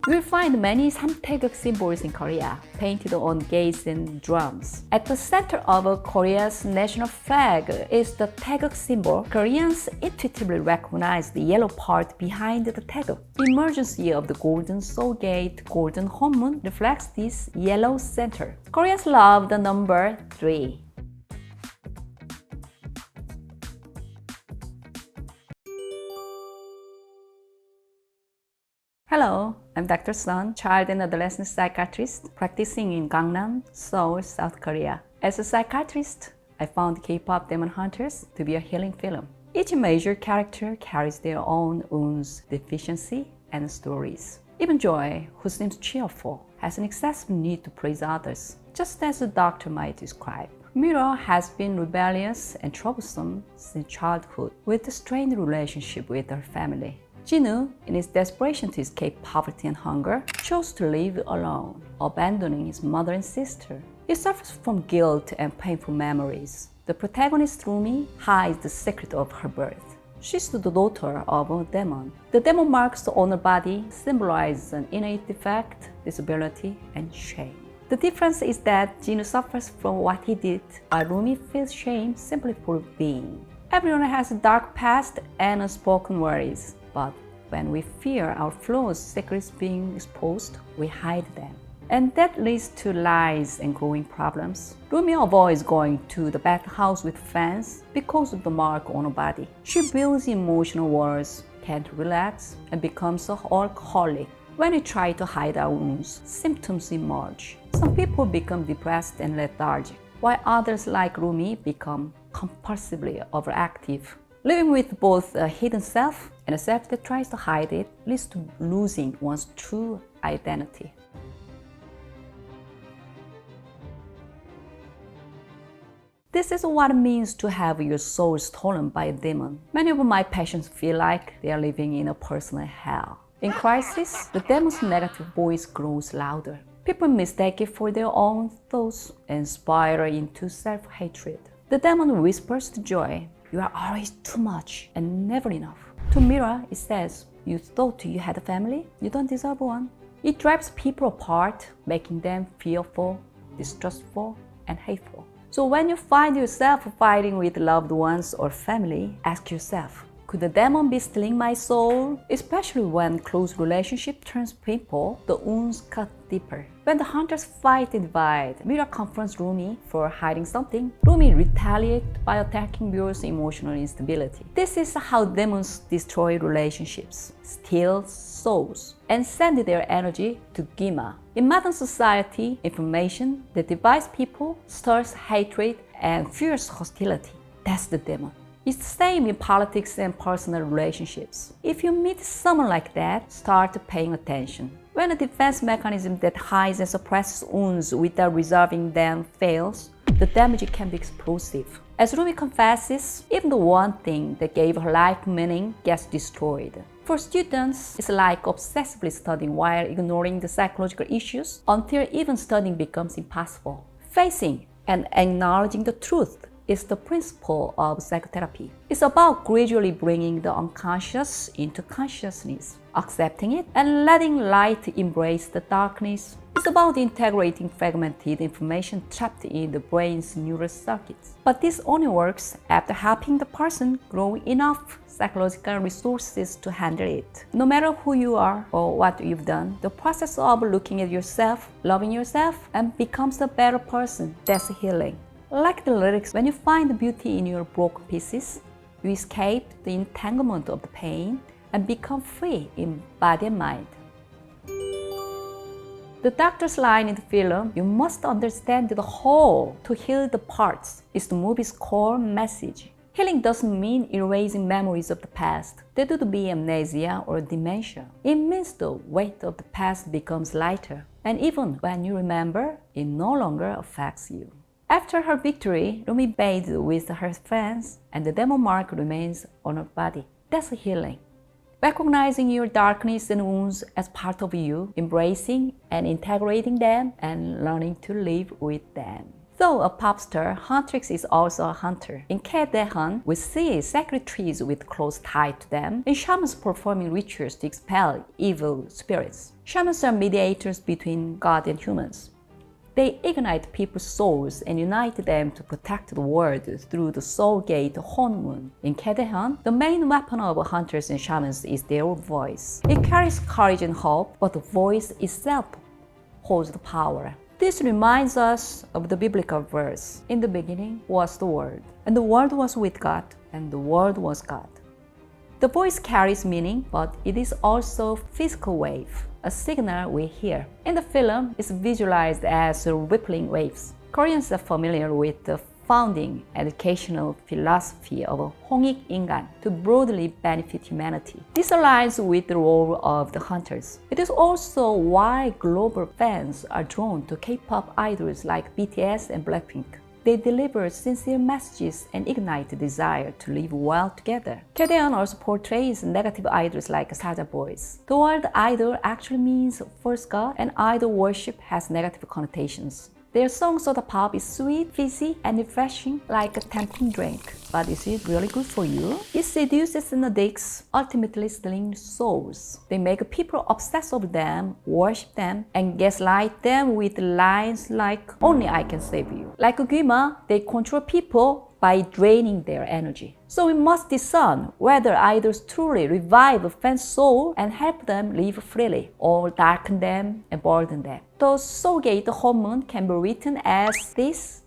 You will find many Samtaegeuk symbols in Korea, painted on gates and drums. At the center of Korea's national flag is the Taegukgi symbol. Koreans intuitively recognize the yellow part behind the Taegukgi. The emergence of the golden soul gate, golden Hon Moon, reflects this yellow center. Koreans love the number 3. Hello, I'm Dr. Sun, child and adolescent psychiatrist practicing in Gangnam, Seoul, South Korea. As a psychiatrist, I found K-popdemonhunters to be a healing film. Each major character carries their own wounds, deficiency, and stories. Even Joy, who seems cheerful, has an excessive need to praise others, just as a doctor might describe. Mira has been rebellious and troublesome since childhood, with a strained relationship with her family. Jinwoo, in his desperation to escape poverty and hunger, chose to live alone, abandoning his mother and sister. He suffers from guilt and painful memories. The protagonist, Rumi, hides the secret of her birth. She's the daughter of a demon. The demon marks on her body symbolize an innate defect, disability, and shame. The difference is that Jinwoo suffers from what he did, while Rumi feels shame simply for being. Everyone has a dark past and unspoken worries. But when we fear our flaws, secrets being exposed, we hide them. And that leads to lies and growing problems. Rumi avoids going to the bathhouse with friends because of the mark on her body. She builds emotional walls, can't relax, and becomes an alcoholic. When we try to hide our wounds, symptoms emerge. Some people become depressed and lethargic, while others like Rumi become compulsively overactive. Living with both a hidden self and a self that tries to hide it leads to losing one's true identity. This is what it means to have your soul stolen by a demon. Many of my patients feel like they are living in a personal hell. In crisis, the demon's negative voice grows louder. People mistake it for their own thoughts and spiral into self-hatred. The demon whispers to Joy, "You are always too much and never enough." To Mira, it says, "You thought you had a family? You don't deserve one." It drives people apart, making them fearful, distrustful, and hateful. So when you find yourself fighting with loved ones or family, ask yourself, could the demon be stealing my soul? Especially when close relationship turns painful, the wounds cut deeper. When the hunters fight and divide, Mira confronts Rumi for hiding something. Rumi retaliates by attacking Mira's emotional instability. This is how demons destroy relationships, steal souls, and send their energy to Gima. In modern society, information that divides people stirs hatred and fierce hostility. That's the demon. It's the same in politics and personal relationships. If you meet someone like that, start paying attention. When a defense mechanism that hides and suppresses wounds without resolving them fails, the damage can be explosive. As Rumi confesses, even the one thing that gave her life meaning gets destroyed. For students, it's like obsessively studying while ignoring the psychological issues until even studying becomes impossible. Facing and acknowledging the truth is the principle of psychotherapy. It's about gradually bringing the unconscious into consciousness, accepting it, and letting light embrace the darkness. It's about integrating fragmented information trapped in the brain's neural circuits. But this only works after helping the person grow enough psychological resources to handle it. No matter who you are or what you've done, the process of looking at yourself, loving yourself, and becomes a better person, that's healing. Like the lyrics, when you find the beauty in your broken pieces, you escape the entanglement of the pain and become free in body and mind. The doctor's line in the film, "You must understand the whole to heal the parts," is the movie's core message. Healing doesn't mean erasing memories of the past. They do be amnesia or dementia. It means the weight of the past becomes lighter, and even when you remember, it no longer affects you. After her victory, Rumi bathed with her friends, and the demon mark remains on her body. That's healing. Recognizing your darkness and wounds as part of you, embracing and integrating them, and learning to live with them. Though a pop star, Huntress is also a hunter. In KDH, we see sacred trees with clothes tied to them, and shamans performing rituals to expel evil spirits. Shamans are mediators between God and humans. They ignite people's souls and unite them to protect the world through the soul gate Hon Moon. In KDH, the main weapon of hunters and shamans is their voice. It carries courage and hope, but the voice itself holds the power. This reminds us of the biblical verse, "In the beginning was the Word, and the Word was with God, and the Word was God." The voice carries meaning, but it is also a physical wave, a signal we hear. In the film, it's visualized as rippling waves. Koreans are familiar with the founding educational philosophy of 홍익 인간 to broadly benefit humanity. This aligns with the role of the hunters. It is also why global fans are drawn to K-pop idols like BTS and Blackpink. They deliver sincere messages and ignite the desire to live well together. KDH also portrays negative idols like Saja boys. The word idol actually means false god, and idol worship has negative connotations. Their song soda pop is sweet, fizzy, and refreshing like a tempting drink. But is it really good for you? It seduces and addicts, ultimately stealing souls. They make people obsess over them, worship them, and gaslight them with lines like, "Only I can save you." Like a Guma, they control people by draining their energy. So we must discern whether idols truly revive a fan's soul and help them live freely, or darken them and burden them. The soul gate Hon Moon can be written as this.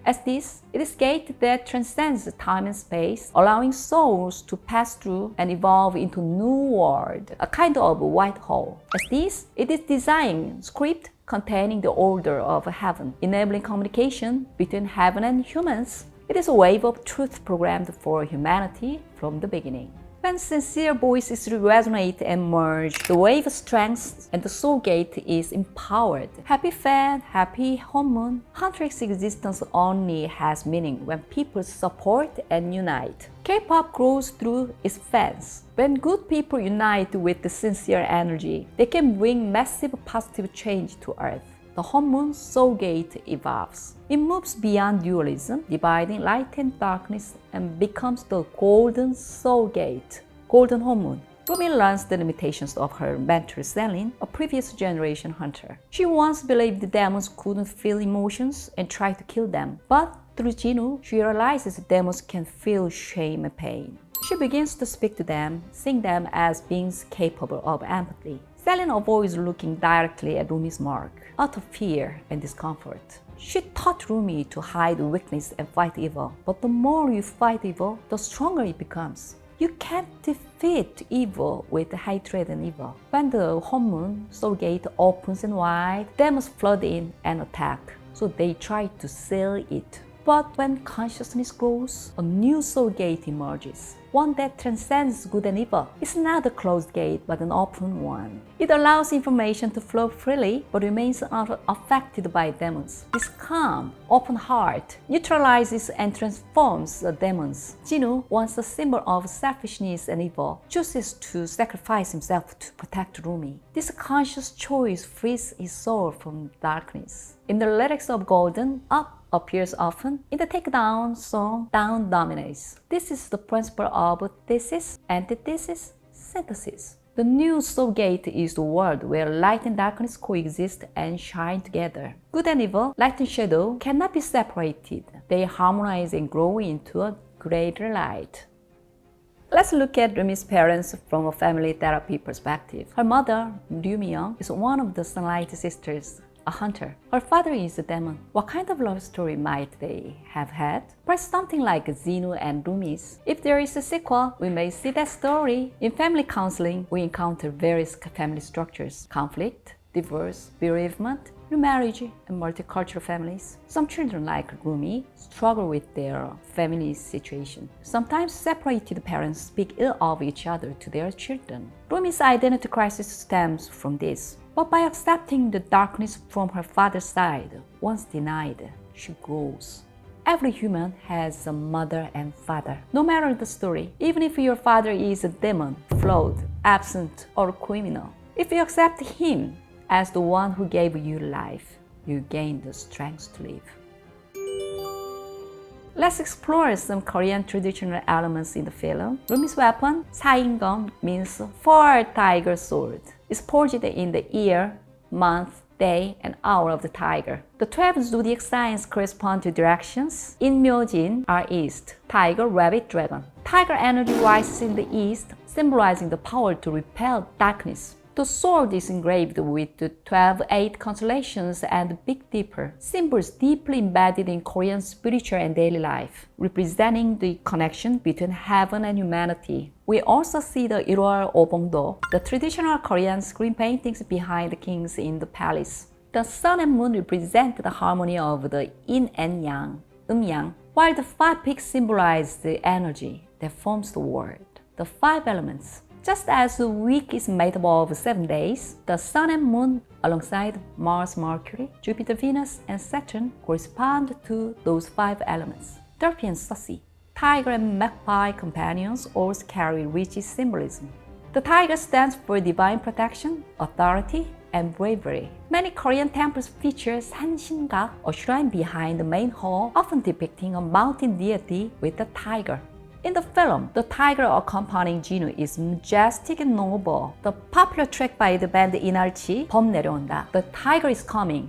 As this, it is a gate that transcends time and space, allowing souls to pass through and evolve into new world, a kind of white hole. As this, it is designed script containing the order of heaven, enabling communication between heaven and humans. It is a wave of truth programmed for humanity from the beginning. When sincere voices resonate and merge, the wave strengthens and the soul gate is empowered. Happy fan, happy Hon Moon. Huntress existence only has meaning when people support and unite. K-pop grows through its fans. When good people unite with the sincere energy, they can bring massive positive change to Earth. The Hon Moon soul gate evolves. It moves beyond dualism, dividing light and darkness, and becomes the golden soul gate, golden Hon Moon. Rumi learns the limitations of her mentor Selin, a previous generation hunter. She once believed the demons couldn't feel emotions and tried to kill them, but through Jinu, she realizes demons can feel shame and pain. She begins to speak to them, seeing them as beings capable of empathy. Selin avoids looking directly at Rumi's mark, out of fear and discomfort. She taught Rumi to hide weakness and fight evil, but the more you fight evil, the stronger it becomes. You can't defeat evil with hatred and evil. When the Hon Moon soul gate opens and wide, demons flood in and attack, so they try to seal it. But when consciousness grows, a new soul gate emerges, one that transcends good and evil. It's not a closed gate, but an open one. It allows information to flow freely, but remains unaffected by demons. This calm, open heart neutralizes and transforms the demons. Jinu, once a symbol of selfishness and evil, chooses to sacrifice himself to protect Rumi. This conscious choice frees his soul from darkness. In the lyrics of Golden, up appears often. In the takedown song, down dominates. This is the principle of thesis, antithesis, synthesis. The new soul gate is the world where light and darkness coexist and shine together. Good and evil, light and shadow, cannot be separated. They harmonize and grow into a greater light. Let's look at Rumi's parents from a family therapy perspective. Her mother, Rumi, is one of the Sunlight sisters, a hunter. Her father is a demon. What kind of love story might they have had? Perhaps something like Zinu and Rumi's. If there is a sequel, we may see that story. In family counseling, we encounter various family structures: conflict, divorce, bereavement, remarriage, and multicultural families. Some children, like Rumi, struggle with their family situation. Sometimes separated parents speak ill of each other to their children. Rumi's identity crisis stems from this. But by accepting the darkness from her father's side, once denied, she grows. Every human has a mother and father. No matter the story, even if your father is a demon, flawed, absent, or a criminal, if you accept him as the one who gave you life, you gain the strength to live. Let's explore some Korean traditional elements in the film. Rumi's weapon, Saingon, means 4 tiger sword. It's forged in the year, month, day, and hour of the tiger. The 12 zodiac signs correspond to directions. In Myojin are east, tiger, rabbit, dragon. Tiger energy rises in the east, symbolizing the power to repel darkness. The sword is engraved with the 12-8 constellations and the Big Dipper, symbols deeply embedded in Korean spiritual and daily life, representing the connection between heaven and humanity. We also see the Ilwol Obongdo, the traditional Korean screen paintings behind the kings in the palace. The sun and moon represent the harmony of the yin and yang, yang, while the 5 peaks symbolize the energy that forms the world. The 5 elements. Just as the week is made up of 7 days, the sun and moon, alongside Mars, Mercury, Jupiter, Venus, and Saturn, correspond to those 5 elements. Derpy and Sussy. Tiger and magpie companions also carry rich symbolism. The tiger stands for divine protection, authority, and bravery. Many Korean temples feature Sanjingeuk, a shrine behind the main hall, often depicting a mountain deity with a tiger. In the film, the tiger accompanying Jinwoo is majestic and noble. The popular track by the band Inarchi, 범 내려온다, The Tiger is Coming,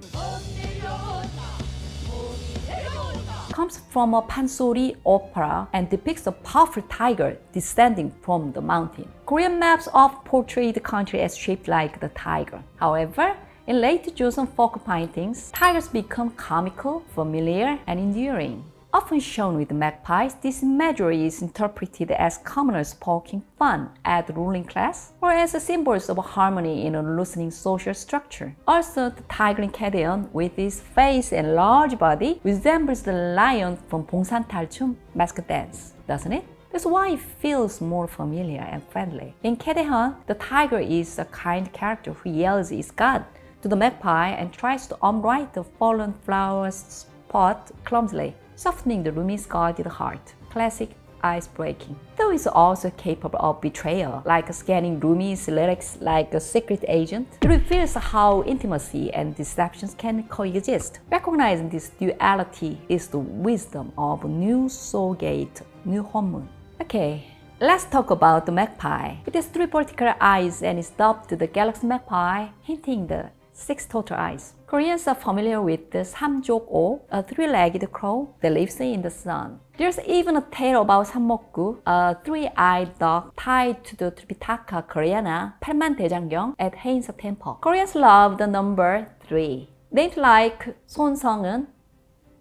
comes from a pansori opera and depicts a powerful tiger descending from the mountain. Korean maps often portray the country as shaped like the tiger. However, in late Joseon folk paintings, tigers become comical, familiar, and enduring. Often shown with magpies, this imagery is interpreted as commoners poking fun at the ruling class or as symbols of harmony in a loosening social structure. Also, the tiger in K-daeon, with its face and large body, resembles the lion from Bongsan Talchum mask dance, doesn't it? That's why it feels more familiar and friendly. In K-daeon, the tiger is a kind character who yells its god to the magpie and tries to unwrite the fallen flower's pot clumsily, softening the Rumi's guarded heart. Classic ice-breaking. Though it's also capable of betrayal, like scanning Rumi's lyrics like a secret agent, it reveals how intimacy and deceptions can coexist. Recognizing this duality is the wisdom of new soul gate, new Hon Moon. Okay, let's talk about the magpie. It has 3 vertical eyes and is dubbed the galaxy magpie, hinting the 6 total eyes. Koreans are familiar with the Samjoko, a 3-legged crow that lives in the sun. There's even a tale about Sammokgu, a 3-eyed dog tied to the Tripitaka Koreana, 팔만대장경 at Hainsa Temple. Koreans love the number 3. Names like 손성은,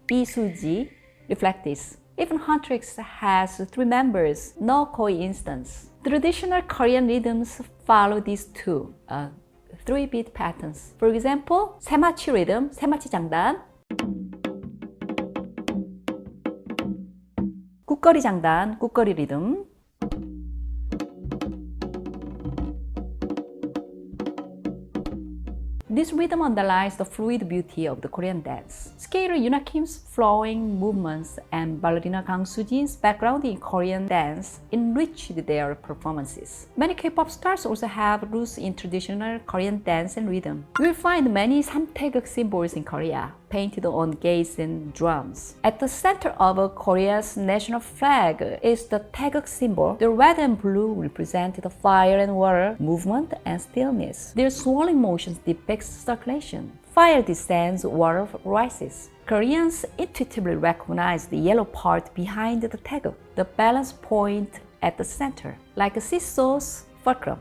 비수지 reflect this. Even Huntrix has 3 members, no coincidence. Traditional Korean rhythms follow these 2. 3-beat patterns. For example, 세마치 rhythm, 세마치 장단, 꾹거리 장단, 꾹거리 rhythm, This rhythm underlies the fluid beauty of the Korean dance. Skater Yuna Kim's flowing movements and ballerina Kang Soo-jin's background in Korean dance enriched their performances. Many K-pop stars also have roots in traditional Korean dance and rhythm. You will find many Samtaegeuk symbols in Korea, painted on gates and drums. At the center of Korea's national flag is the Taegukgi symbol. The red and blue represent the fire and water, movement and stillness. Their swirling motions depict circulation. Fire descends, water rises. Koreans intuitively recognize the yellow part behind the Taegukgi, the balance point at the center, like a seesaw's fulcrum.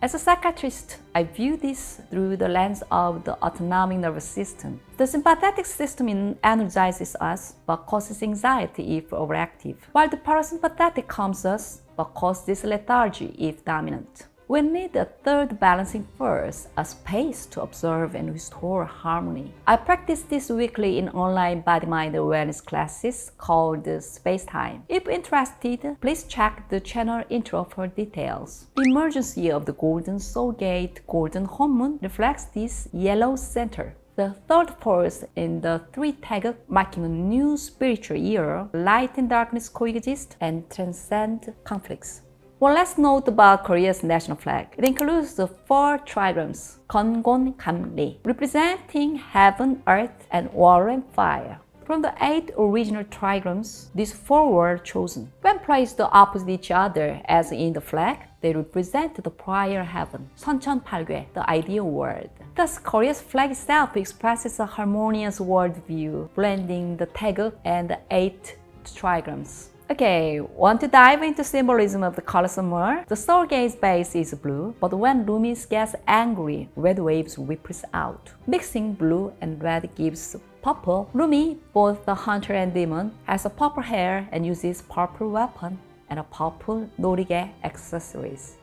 As a psychiatrist, I view this through the lens of the autonomic nervous system. The sympathetic system energizes us but causes anxiety if overactive, while the parasympathetic calms us but causes lethargy if dominant. We need a third balancing force, a space to observe and restore harmony. I practice this weekly in online body-mind awareness classes called Space-Time. If interested, please check the channel intro for details. The emergence year of the Golden Soul Gate, Golden Hon Moon reflects this yellow center. The third force in the 3 Taegukgi, marking a new spiritual era, light and darkness coexist and transcend conflicts. Well, let's note about Korea's national flag. It includes the 4 trigrams, Kongon Kamri, representing heaven, earth, and water and fire. From the 8 original trigrams, these 4 were chosen. When placed opposite each other, as in the flag, they represent the prior heaven, Seoncheonpalgwae, the ideal world. Thus, Korea's flag itself expresses a harmonious worldview, blending the Taegukgi and the 8 trigrams. Okay, want to dive into symbolism of the colors some more? The soul gaze base is blue, but when Rumi gets angry, red waves ripples out. Mixing blue and red gives purple. Rumi, both the hunter and demon, has a purple hair and uses purple weapon and a purple norige accessories.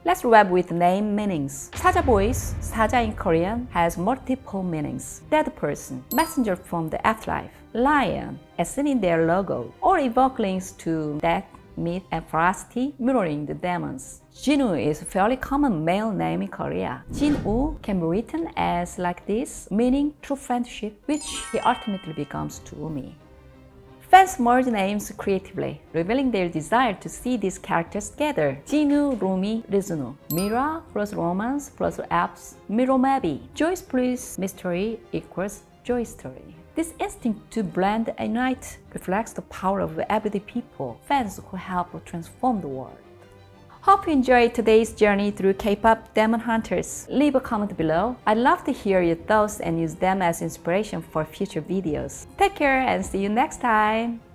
Let's wrap with name meanings. Saja voice, Saja in Korean, has multiple meanings. Dead person, messenger from the afterlife, lion, as seen in their logo, or evoke links to death, myth, and ferocity, mirroring the demons. Jinwoo is a fairly common male name in Korea. Jinwoo can be written as like this, meaning true friendship, which he ultimately becomes to Rumi. Fans merge names creatively, revealing their desire to see these characters together. Jinwoo, Rumi, Rizunu. Mira plus romance plus apps, Miromabi. Joyce plus mystery equals joy story. This instinct to blend and unite reflects the power of the everyday people, fans who help transform the world. Hope you enjoyed today's journey through K-pop Demon Hunters. Leave a comment below. I'd love to hear your thoughts and use them as inspiration for future videos. Take care and see you next time!